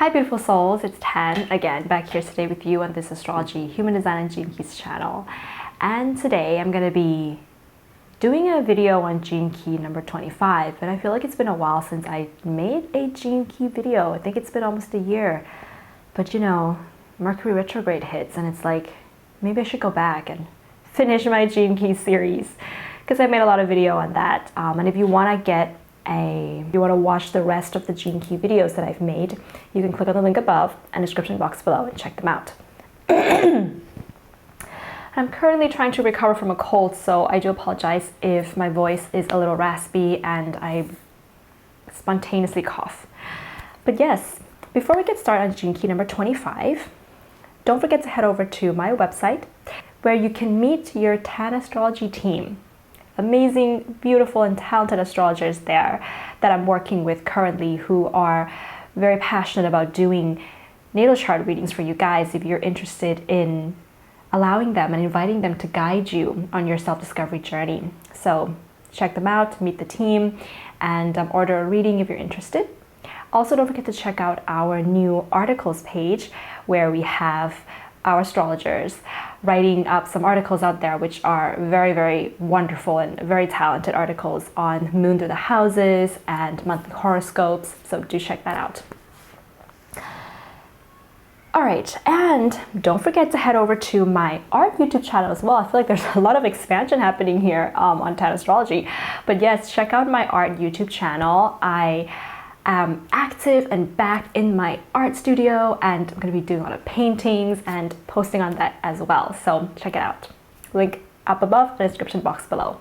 Hi beautiful souls, it's Tan again, back here today with you on this astrology, human design and gene keys channel. And today I'm going to be doing a video on gene key number 25, and I feel like it's been a while since I made a gene key video. I think it's been almost a year, but you know, Mercury retrograde hits and it's like, maybe I should go back and finish my gene key series because I made a lot of video on that. And if you want to watch the rest of the gene key videos that I've made, you can click on the link above and description box below and check them out. I'm currently trying to recover from a cold, so I do apologize if my voice is a little raspy and I spontaneously cough. But yes, before we get started on gene key number 25, don't forget to head over to my website where you can meet your Tan Astrology team. Amazing, beautiful, and talented astrologers there that I'm working with currently who are very passionate about doing natal chart readings for you guys if you're interested in allowing them and inviting them to guide you on your self-discovery journey. So check them out, meet the team, and order a reading if you're interested. Also, don't forget to check out our new articles page where we have our astrologers writing up some articles out there which are very, very wonderful and very talented articles on moon through the houses and monthly horoscopes, so do check that out. All right, and don't forget to head over to my art YouTube channel as well. I feel like there's a lot of expansion happening here on Tan Astrology, but yes, check out my art YouTube channel. I am active and back in my art studio, and I'm going to be doing a lot of paintings and posting on that as well, so check it out. Link up above in the description box below.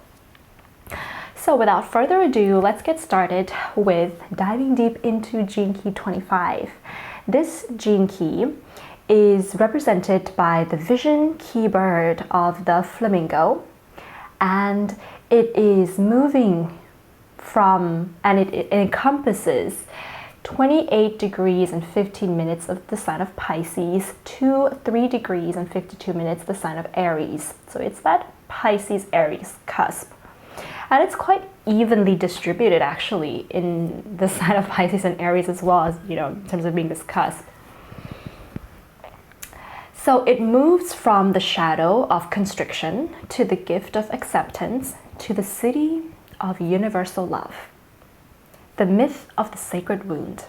So without further ado, let's get started with diving deep into gene key 25. This gene key is represented by the vision key bird of the flamingo, and it is moving from, and it encompasses 28 degrees and 15 minutes of the sign of Pisces to 3 degrees and 52 minutes the sign of Aries. So it's that Pisces Aries cusp. And it's quite evenly distributed actually in the sign of Pisces and Aries as well, as you know, in terms of being this cusp. So it moves from the shadow of constriction to the gift of acceptance to the city of universal love, the myth of the sacred wound.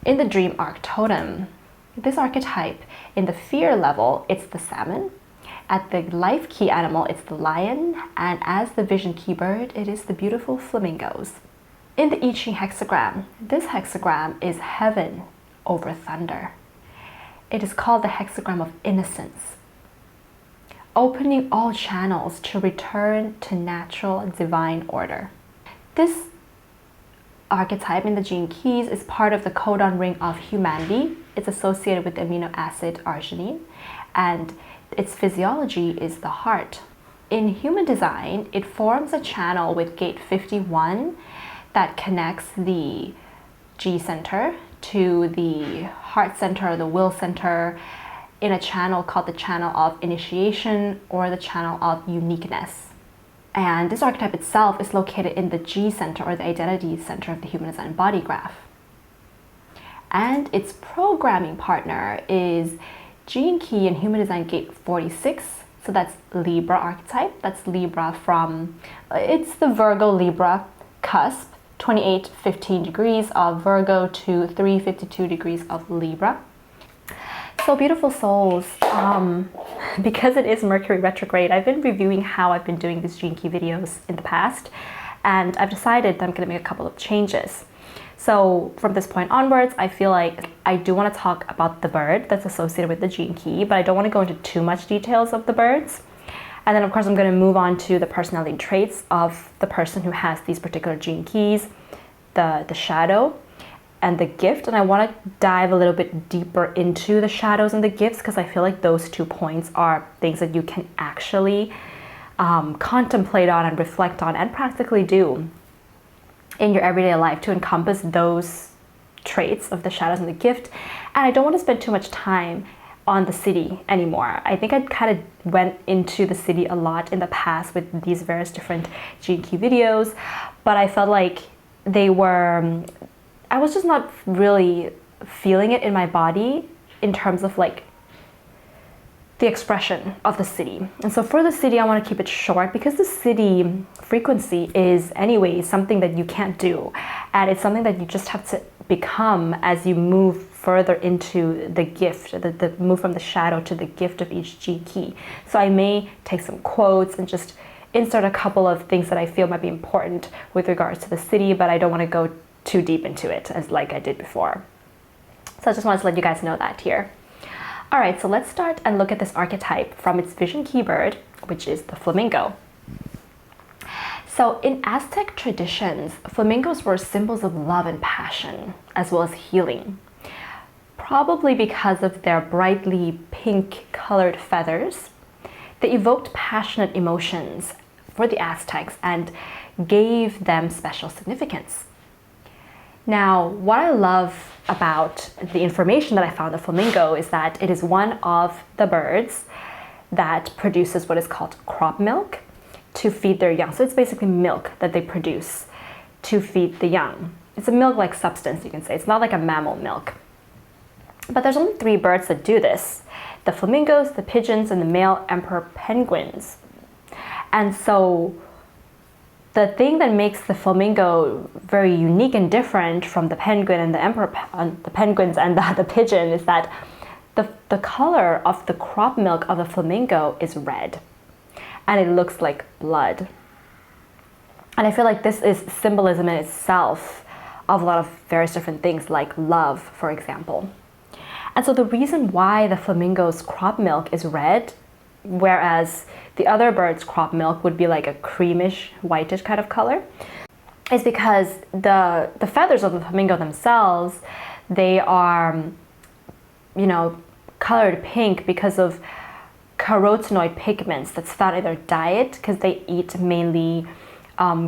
In the dream arc totem, this archetype, in the fear level, it's the salmon. At the life key animal, it's the lion. And as the vision key bird, it is the beautiful flamingos. In the I Ching hexagram, this hexagram is heaven over thunder. It is called the hexagram of innocence, opening all channels to return to natural divine order. This archetype in the gene keys is part of the codon ring of humanity. It's associated with the amino acid arginine, and its physiology is the heart. In human design, it forms a channel with gate 51 that connects the G center to the heart center or the will center in a channel called the channel of initiation or the channel of uniqueness. And this archetype itself is located in the G center or the identity center of the human design body graph. And its programming partner is gene key in human design gate 46. So that's Libra archetype. That's Libra from, it's the Virgo Libra cusp, 28-15 degrees of Virgo to 3-52 degrees of Libra. So beautiful souls, because it is Mercury retrograde, I've been reviewing how I've been doing these gene key videos in the past, and I've decided that I'm going to make a couple of changes. So from this point onwards, I feel like I do want to talk about the bird that's associated with the gene key, but I don't want to go into too much details of the birds. And then of course I'm going to move on to the personality traits of the person who has these particular gene keys, the shadow, and the gift. And I want to dive a little bit deeper into the shadows and the gifts because I feel like those 2 points are things that you can actually contemplate on and reflect on and practically do in your everyday life to encompass those traits of the shadows and the gift. And I don't want to spend too much time on the city anymore. I think I kind of went into the city a lot in the past with these various different gene key videos, but I felt like I was just not really feeling it in my body in terms of like the expression of the city. And so for the city, I want to keep it short because the city frequency is anyway something that you can't do. And it's something that you just have to become as you move further into the gift, the move from the shadow to the gift of each G key. So I may take some quotes and just insert a couple of things that I feel might be important with regards to the city, but I don't want to go too deep into it as like I did before. So I just wanted to let you guys know that here. All right, so let's start and look at this archetype from its vision keyword, which is the flamingo. So in Aztec traditions, flamingos were symbols of love and passion, as well as healing. Probably because of their brightly pink colored feathers, they evoked passionate emotions for the Aztecs and gave them special significance. Now, what I love about the information that I found of flamingo is that it is one of the birds that produces what is called crop milk to feed their young. So it's basically milk that they produce to feed the young. It's a milk-like substance, you can say. It's not like a mammal milk. But there's only 3 birds that do this: the flamingos, the pigeons, and the male emperor penguins. And so the thing that makes the flamingo very unique and different from the penguin and the emperor, the penguins and the pigeon is that the color of the crop milk of the flamingo is red, and it looks like blood. And I feel like this is symbolism in itself of a lot of various different things, like love, for example. And so the reason why the flamingo's crop milk is red, whereas the other bird's crop milk would be like a creamish, whitish kind of color, is because the feathers of the flamingo themselves, they are, colored pink because of carotenoid pigments that's found in their diet, because they eat mainly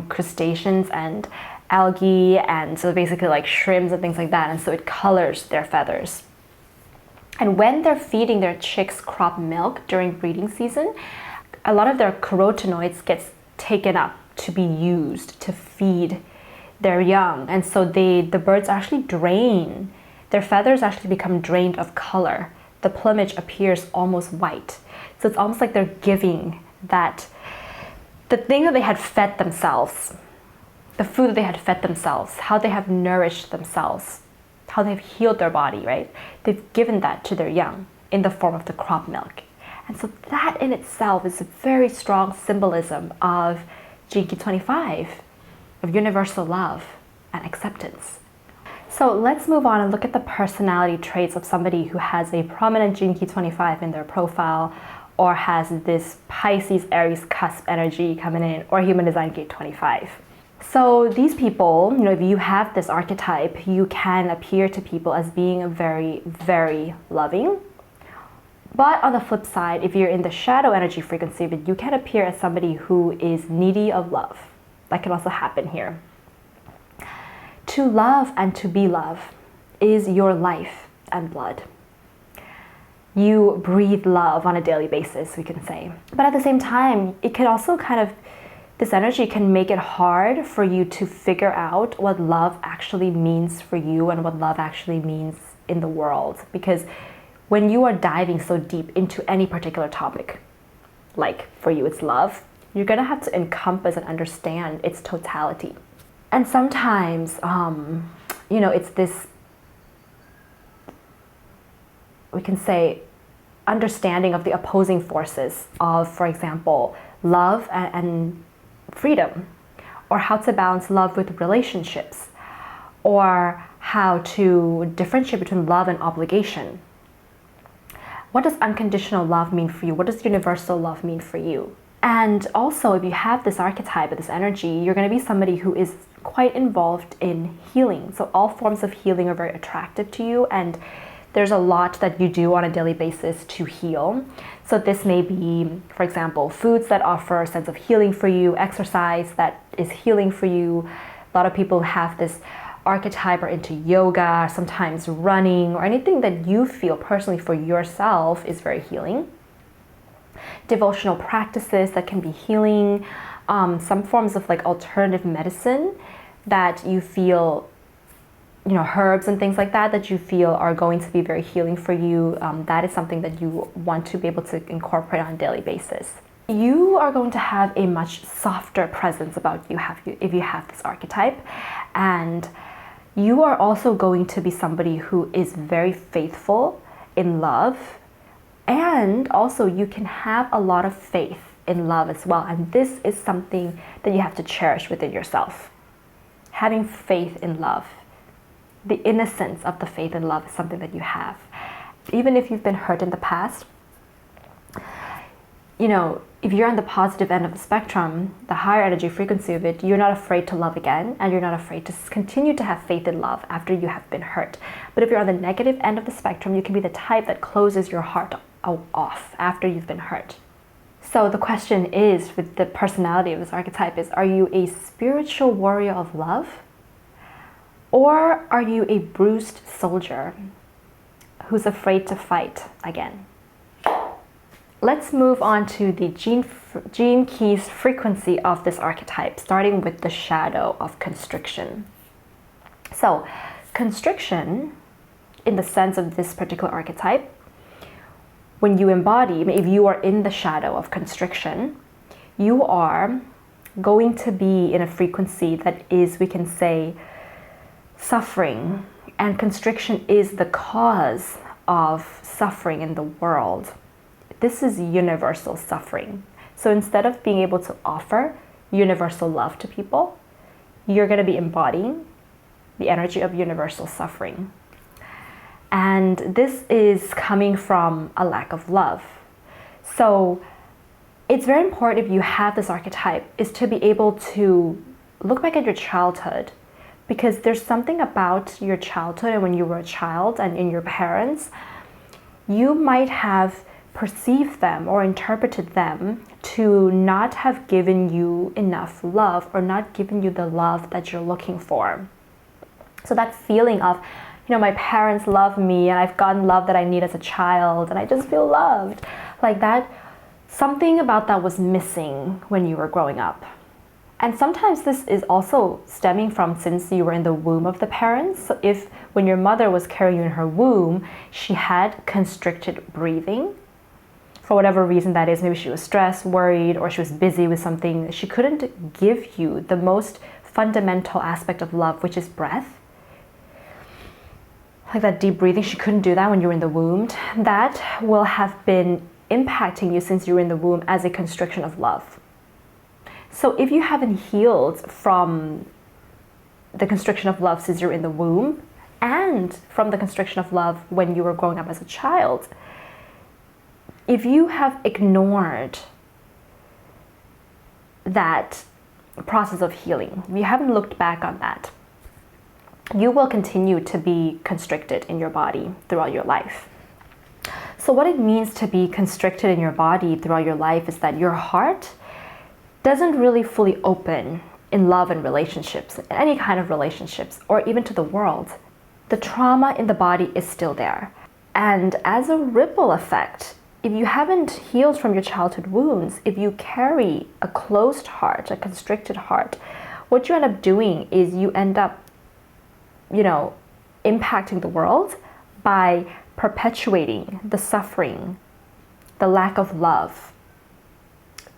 crustaceans and algae, and so basically like shrimps and things like that, and so it colors their feathers. And when they're feeding their chicks crop milk during breeding season, a lot of their carotenoids gets taken up to be used to feed their young. And so the birds actually drain, their feathers actually become drained of color. The plumage appears almost white. So it's almost like they're giving that, the thing that they had fed themselves, the food that they had fed themselves, how they have nourished themselves, how they've healed their body, right? They've given that to their young in the form of the crop milk. And so that in itself is a very strong symbolism of Gene Key 25, of universal love and acceptance. So let's move on and look at the personality traits of somebody who has a prominent Gene Key 25 in their profile, or has this Pisces Aries cusp energy coming in, or Human Design Gate 25. So these people, if you have this archetype, you can appear to people as being very, very loving. But on the flip side, if you're in the shadow energy frequency, you can appear as somebody who is needy of love. That can also happen here. To love and to be love is your life and blood. You breathe love on a daily basis, we can say. But at the same time, it can also this energy can make it hard for you to figure out what love actually means for you and what love actually means in the world. Because when you are diving so deep into any particular topic, like for you it's love, you're gonna have to encompass and understand its totality. And sometimes, it's this, we can say, understanding of the opposing forces of, for example, love and freedom, or how to balance love with relationships, or how to differentiate between love and obligation. What does unconditional love mean for you? What does universal love mean for you? And also, if you have this archetype, this energy, you're going to be somebody who is quite involved in healing. So all forms of healing are very attractive to you, and there's a lot that you do on a daily basis to heal. So this may be, for example, foods that offer a sense of healing for you, exercise that is healing for you. A lot of people have this archetype or into yoga, sometimes running, or anything that you feel personally for yourself is very healing. Devotional practices that can be healing, some forms of like alternative medicine that you feel herbs and things like that you feel are going to be very healing for you, that is something that you want to be able to incorporate on a daily basis. You are going to have a much softer presence about you if you have this archetype, and you are also going to be somebody who is very faithful in love, and also you can have a lot of faith in love as well, and this is something that you have to cherish within yourself. Having faith in love, the innocence of the faith in love is something that you have. Even if you've been hurt in the past, if you're on the positive end of the spectrum, the higher energy frequency of it, you're not afraid to love again, and you're not afraid to continue to have faith in love after you have been hurt. But if you're on the negative end of the spectrum, you can be the type that closes your heart off after you've been hurt. So the question is, with the personality of this archetype, is are you a spiritual warrior of love? Or are you a bruised soldier who's afraid to fight again? Let's move on to the gene keys frequency of this archetype, starting with the shadow of constriction. So, constriction, in the sense of this particular archetype, when you embody, if you are in the shadow of constriction, you are going to be in a frequency that is, we can say, suffering. And constriction is the cause of suffering in the world. This is universal suffering. So instead of being able to offer universal love to people, you're going to be embodying the energy of universal suffering. And this is coming from a lack of love. So it's very important, if you have this archetype, is to be able to look back at your childhood, because there's something about your childhood and when you were a child and in your parents, you might have perceived them or interpreted them to not have given you enough love, or not given you the love that you're looking for. So that feeling of, my parents love me and I've gotten love that I need as a child and I just feel loved, like that, something about that was missing when you were growing up. And sometimes this is also stemming from since you were in the womb of the parents. So if when your mother was carrying you in her womb, she had constricted breathing, for whatever reason that is, maybe she was stressed, worried, or she was busy with something, she couldn't give you the most fundamental aspect of love, which is breath. Like that deep breathing, she couldn't do that when you were in the womb. That will have been impacting you since you were in the womb as a constriction of love. So if you haven't healed from the constriction of love since you're in the womb, and from the constriction of love when you were growing up as a child, if you have ignored that process of healing, if you haven't looked back on that, you will continue to be constricted in your body throughout your life. So what it means to be constricted in your body throughout your life is that your heart doesn't really fully open in love and relationships, in any kind of relationships, or even to the world. The trauma in the body is still there. And as a ripple effect, if you haven't healed from your childhood wounds, if you carry a closed heart, a constricted heart, what you end up doing is you end up, impacting the world by perpetuating the suffering, the lack of love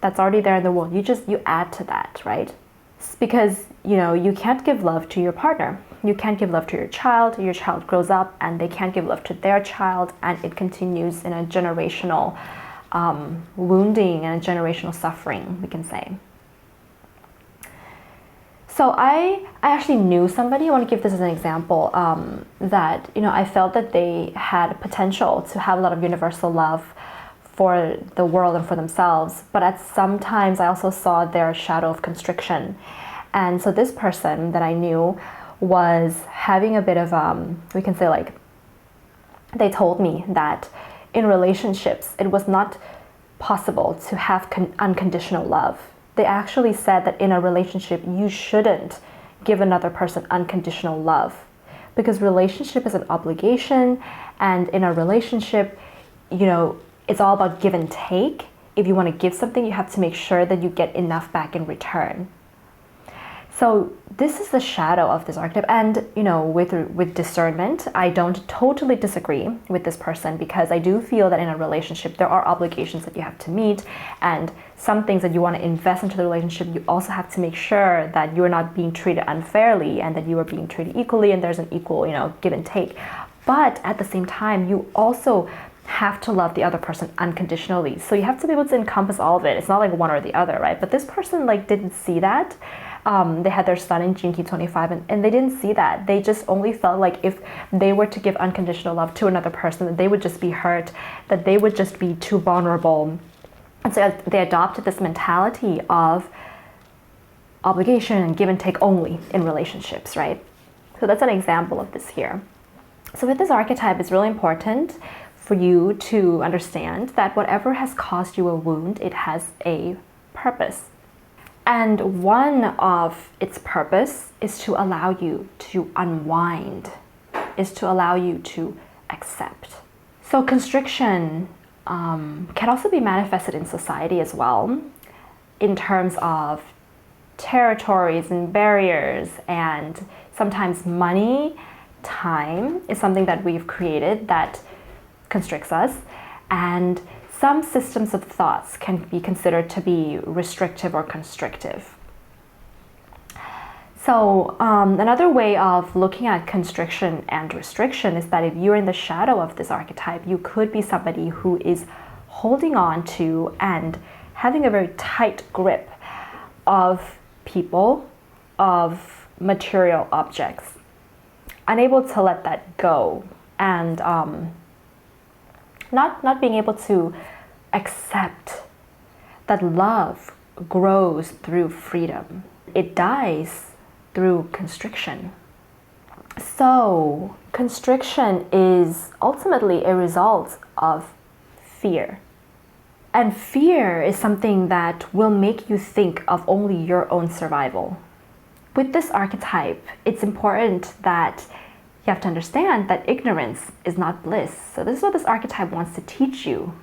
that's already there in the world. You add to that, right? It's because, you can't give love to your partner. You can't give love to your child grows up and they can't give love to their child, and it continues in a generational wounding and a generational suffering, we can say. So I actually knew somebody, I want to give this as an example, that, I felt that they had potential to have a lot of universal love for the world and for themselves, but at some times I also saw their shadow of constriction. And so this person that I knew was having a bit of, we can say, like, they told me that in relationships, it was not possible to have unconditional love. They actually said that in a relationship, you shouldn't give another person unconditional love, because relationship is an obligation, and in a relationship, it's all about give and take. If you want to give something, you have to make sure that you get enough back in return. So this is the shadow of this archetype, and with discernment, I don't totally disagree with this person, because I do feel that in a relationship there are obligations that you have to meet, and some things that you want to invest into the relationship, you also have to make sure that you're not being treated unfairly and that you are being treated equally, and there's an equal give and take. But at the same time, you also have to love the other person unconditionally. So you have to be able to encompass all of it. It's not like one or the other, right? But this person didn't see that. They had their sun in Gene Key 25, and they didn't see that. They just only felt like if they were to give unconditional love to another person, that they would just be hurt, that they would just be too vulnerable. And so they adopted this mentality of obligation and give and take only in relationships, right? So that's an example of this here. So with this archetype, it's really important for you to understand that whatever has caused you a wound, it has a purpose. And one of its purpose is to allow you to unwind, is to allow you to accept. So constriction can also be manifested in society as well, in terms of territories and barriers, and sometimes money, time is something that we've created that constricts us, and some systems of thoughts can be considered to be restrictive or constrictive. So another way of looking at constriction and restriction is that if you're in the shadow of this archetype, you could be somebody who is holding on to and having a very tight grip of people, of material objects, unable to let that go, and not being able to accept that love grows through freedom. It dies through constriction. So constriction is ultimately a result of fear. And fear is something that will make you think of only your own survival. With this archetype, it's important that you have to understand that ignorance is not bliss. So this is what this archetype wants to teach you,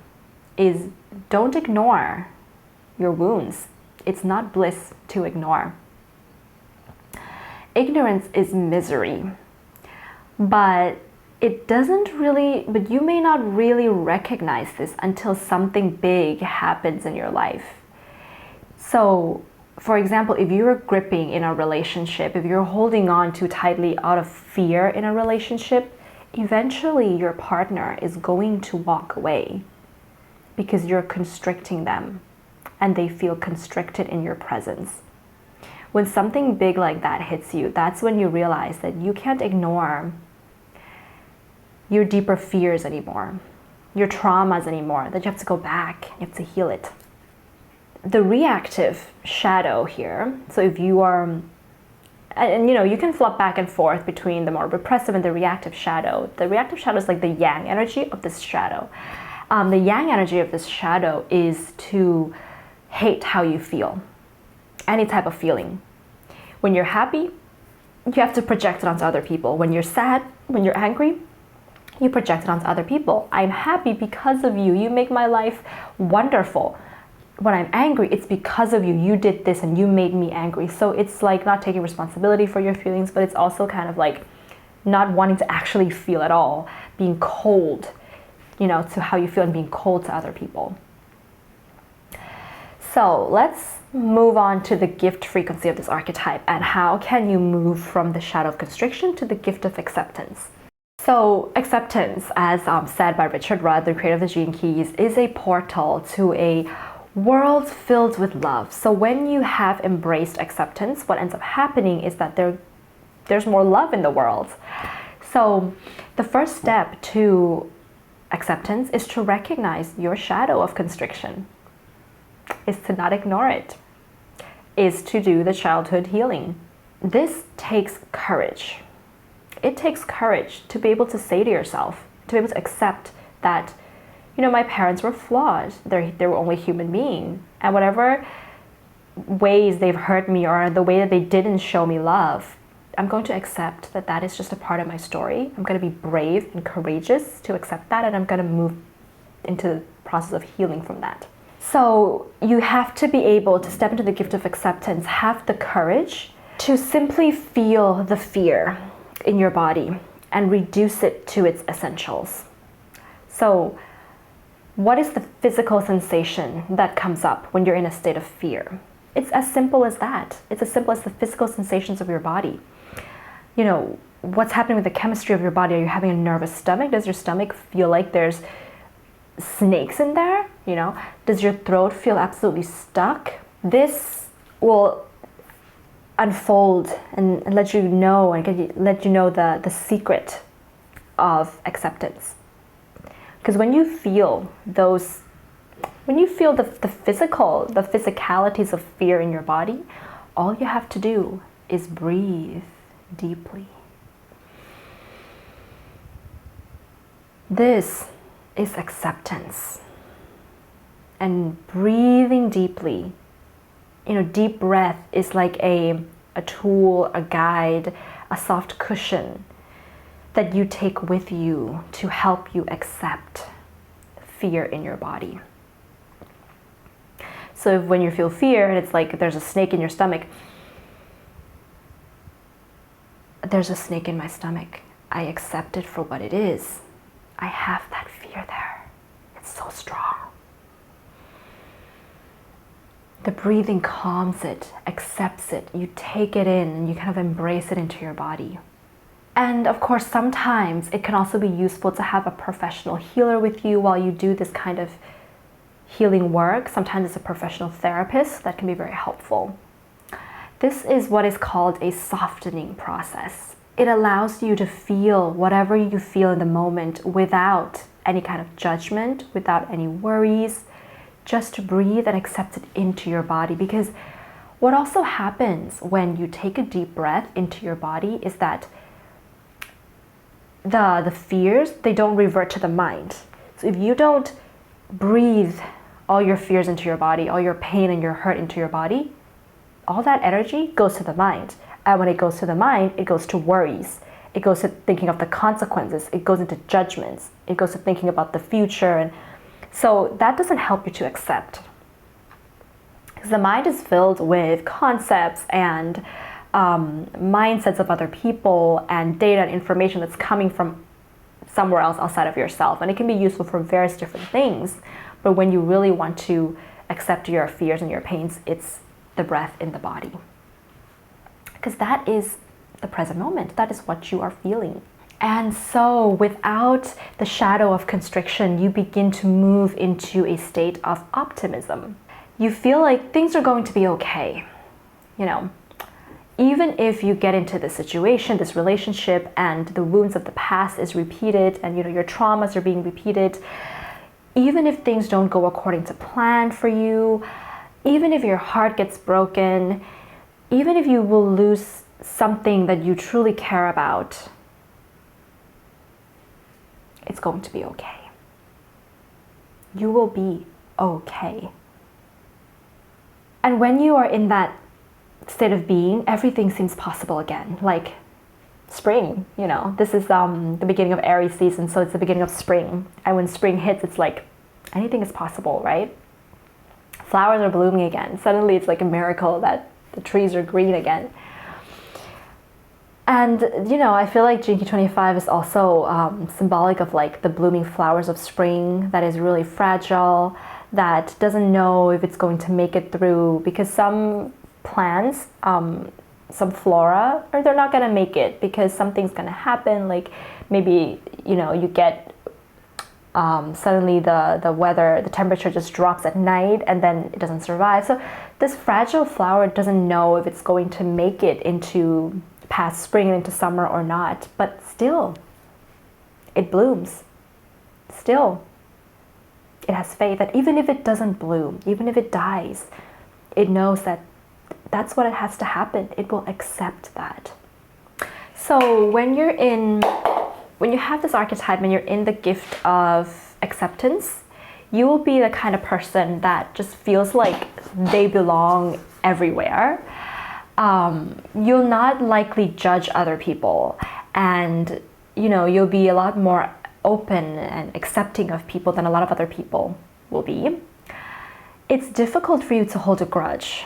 is don't ignore your wounds. It's not bliss to ignore. Ignorance is misery, but you may not really recognize this until something big happens in your life. So, for example, if you're gripping in a relationship, if you're holding on too tightly out of fear in a relationship, eventually your partner is going to walk away because you're constricting them and they feel constricted in your presence. When something big like that hits you, that's when you realize that you can't ignore your deeper fears anymore, your traumas anymore, that you have to go back, you have to heal it. The reactive shadow here, so if you are, and you can flip back and forth between the more repressive and the reactive shadow. The reactive shadow is like the yang energy of this shadow. The yang energy of this shadow is to hate how you feel, any type of feeling. When you're happy, you have to project it onto other people. When you're sad, when you're angry, you project it onto other people. I'm happy because of you. You make my life wonderful. When I'm angry, it's because of you. You did this and you made me angry. So it's like not taking responsibility for your feelings, but it's also kind of like not wanting to actually feel at all, being cold, to how you feel and being cold to other people. So let's move on to the gift frequency of this archetype, and how can you move from the shadow of constriction to the gift of acceptance. So acceptance, as said by Richard Rudd, the creator of the Gene Keys, is a portal to a world filled with love. So when you have embraced acceptance, what ends up happening is that there's more love in the world. So the first step to acceptance is to recognize your shadow of constriction, is to not ignore it, is to do the childhood healing. This takes courage. It takes courage to be able to say to yourself, to be able to accept that, my parents were flawed. They were only human beings. And whatever ways they've hurt me or the way that they didn't show me love, I'm going to accept that that is just a part of my story. I'm going to be brave and courageous to accept that, and I'm going to move into the process of healing from that. So you have to be able to step into the gift of acceptance, have the courage to simply feel the fear in your body and reduce it to its essentials. So, what is the physical sensation that comes up when you're in a state of fear? It's as simple as that. It's as simple as the physical sensations of your body. You know, what's happening with the chemistry of your body? Are you having a nervous stomach? Does your stomach feel like there's snakes in there? You know, does your throat feel absolutely stuck? This will unfold and let you know let you know the secret of acceptance. Because when you feel the physicalities of fear in your body, all you have to do is breathe deeply. This is acceptance. And breathing deeply, you know, deep breath is like a tool, a guide, a soft cushion that you take with you to help you accept fear in your body. So when you feel fear and it's like there's a snake in your stomach, there's a snake in my stomach. I accept it for what it is. I have that fear there. It's so strong. The breathing calms it, accepts it. You take it in and you kind of embrace it into your body. And of course, sometimes it can also be useful to have a professional healer with you while you do this kind of healing work. Sometimes it's a professional therapist that can be very helpful. This is what is called a softening process. It allows you to feel whatever you feel in the moment without any kind of judgment, without any worries, just to breathe and accept it into your body. Because what also happens when you take a deep breath into your body is that the fears, they don't revert to the mind. So if you don't breathe all your fears into your body, all your pain and your hurt into your body, all that energy goes to the mind. And when it goes to the mind, it goes to worries. It goes to thinking of the consequences. It goes into judgments. It goes to thinking about the future. And so that doesn't help you to accept. Because the mind is filled with concepts and mindsets of other people and data and information that's coming from somewhere else outside of yourself. And it can be useful for various different things. But when you really want to accept your fears and your pains, it's the breath in the body. Because that is the present moment. That is what you are feeling. And so without the shadow of constriction, you begin to move into a state of optimism. You feel like things are going to be okay. You know, even if you get into this situation, this relationship, and the wounds of the past is repeated, and you know your traumas are being repeated, even if things don't go according to plan for you, even if your heart gets broken, even if you will lose something that you truly care about, it's going to be okay. You will be okay. And when you are in that state of being, everything seems possible again. Like spring, you know, this is the beginning of Aries season, so it's the beginning of spring. And when spring hits, it's like anything is possible, right? Flowers are blooming again. Suddenly it's like a miracle that the trees are green again. And, you know, I feel like Jinky 25 is also symbolic of like the blooming flowers of spring that is really fragile, that doesn't know if it's going to make it through, because some plants, some flora, or they're not going to make it because something's going to happen. Like maybe, you know, you get suddenly the weather, the temperature just drops at night and then it doesn't survive. So this fragile flower doesn't know if it's going to make it into past spring and into summer or not, but still it blooms. Still it has faith that even if it doesn't bloom, even if it dies, it knows that that's what it has to happen. It will accept that. So when you have this archetype and you're in the gift of acceptance, you will be the kind of person that just feels like they belong everywhere. You'll not likely judge other people, and you know, you'll be a lot more open and accepting of people than a lot of other people will be. It's difficult for you to hold a grudge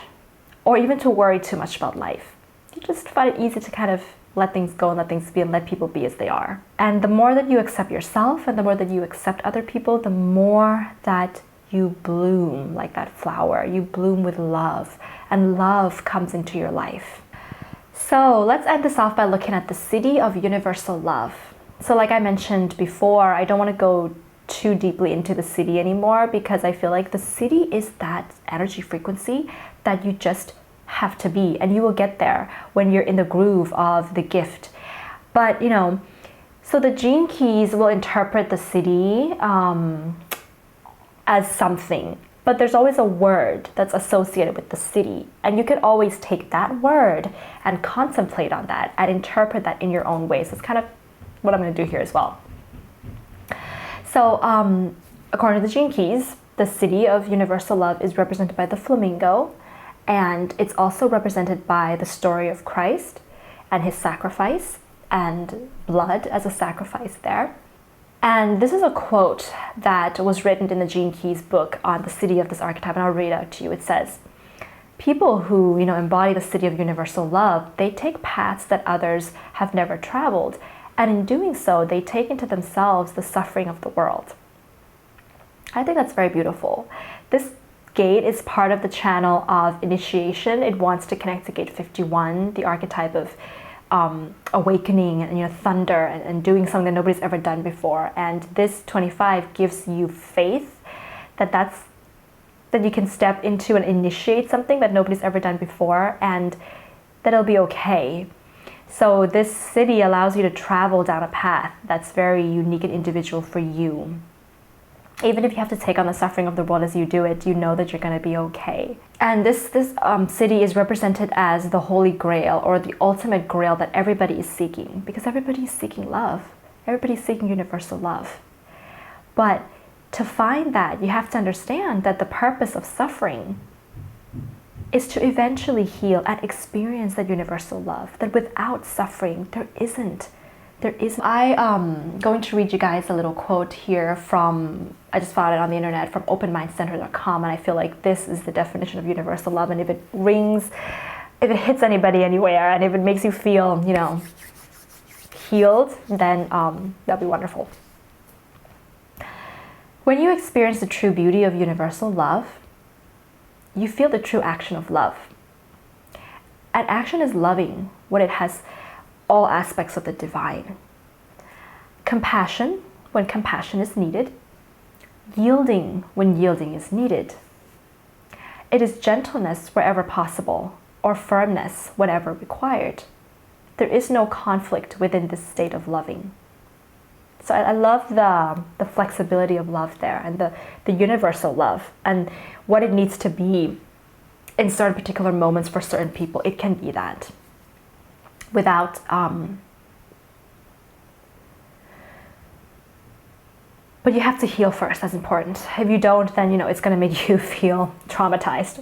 or even to worry too much about life. you just find it easy to kind of let things go and let things be and let people be as they are. And the more that you accept yourself and the more that you accept other people, the more that you bloom like that flower. You bloom with love, and love comes into your life. So let's end this off by looking at the city of universal love. So like I mentioned before, I don't want to go too deeply into the city anymore because I feel like the city is that energy frequency that you just have to be, and you will get there when you're in the groove of the gift. But you know, so the gene keys will interpret the city as something, but there's always a word that's associated with the city, and you could always take that word and contemplate on that and interpret that in your own ways. That's kind of what I'm going to do here as well. So according to the gene keys, the city of universal love is represented by the flamingo, and it's also represented by the story of Christ and his sacrifice and blood as a sacrifice there. And this is a quote that was written in the Gene Keys book on the city of this archetype, and I'll read it out to you. It says, people who, embody the city of universal love, they take paths that others have never traveled, and in doing so, they take into themselves the suffering of the world. I think that's very beautiful. This gate is part of the channel of initiation. It wants to connect to gate 51, the archetype of awakening and thunder and doing something that nobody's ever done before. And this 25 gives you faith that you can step into and initiate something that nobody's ever done before, and that it'll be okay. So this city allows you to travel down a path that's very unique and individual for you. Even if you have to take on the suffering of the world as you do it, you know that you're going to be okay. And this city is represented as the Holy Grail, or the ultimate grail that everybody is seeking, because everybody is seeking love. Everybody's seeking universal love. But to find that, you have to understand that the purpose of suffering is to eventually heal and experience that universal love, that without suffering, there isn't. I'm going to read you guys a little quote here I just found it on the internet, from openmindcenter.com, and I feel like this is the definition of universal love. And if it hits anybody anywhere, and if it makes you feel, healed, then that'll be wonderful. When you experience the true beauty of universal love, you feel the true action of love. And action is loving when it has all aspects of the divine. Compassion, when compassion is needed. Yielding, when yielding is needed. It is gentleness wherever possible, or firmness whenever required. There is no conflict within this state of loving. So I love the flexibility of love there, and the universal love, and what it needs to be in certain particular moments for certain people. It can be that. Without but you have to heal first. That's important. If you don't, then it's going to make you feel traumatized.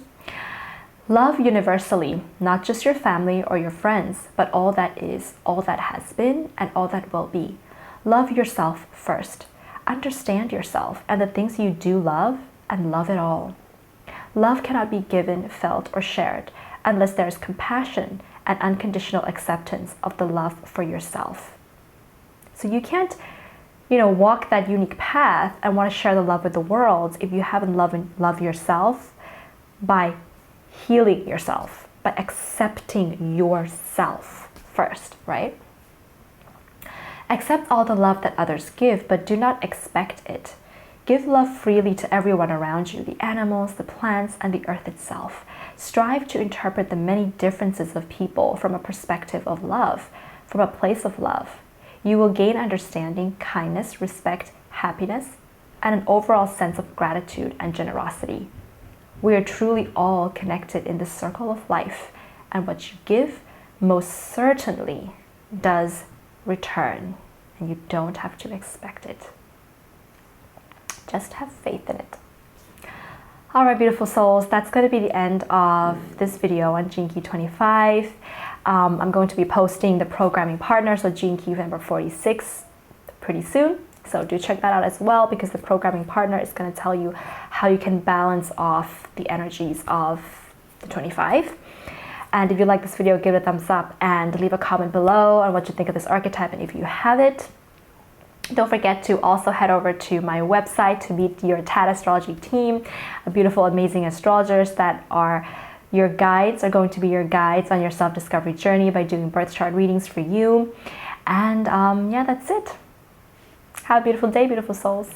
Love universally, not just your family or your friends, but all that is, all that has been, and all that will be. Love yourself first. Understand yourself and the things you do love, and love it all. Love cannot be given, felt, or shared unless there is compassion and unconditional acceptance of the love for yourself. So you can't, walk that unique path and want to share the love with the world if you haven't loved yourself by healing yourself, by accepting yourself first, right? Accept all the love that others give, but do not expect it. Give love freely to everyone around you, the animals, the plants, and the earth itself. Strive to interpret the many differences of people from a perspective of love, from a place of love. You will gain understanding, kindness, respect, happiness, and an overall sense of gratitude and generosity. We are truly all connected in this circle of life, and what you give most certainly does return, and you don't have to expect it. Just have faith in it. All right, beautiful souls, that's going to be the end of this video on Gene Key 25. I'm going to be posting the programming partner, so Gene Key number 46, pretty soon. So do check that out as well, because the programming partner is going to tell you how you can balance off the energies of the 25. And if you like this video, give it a thumbs up and leave a comment below on what you think of this archetype. And if you have it, don't forget to also head over to my website to meet your Tan Astrology team, a beautiful, amazing astrologers that are your guides, are going to be your guides on your self-discovery journey by doing birth chart readings for you. And yeah, that's it. Have a beautiful day, beautiful souls.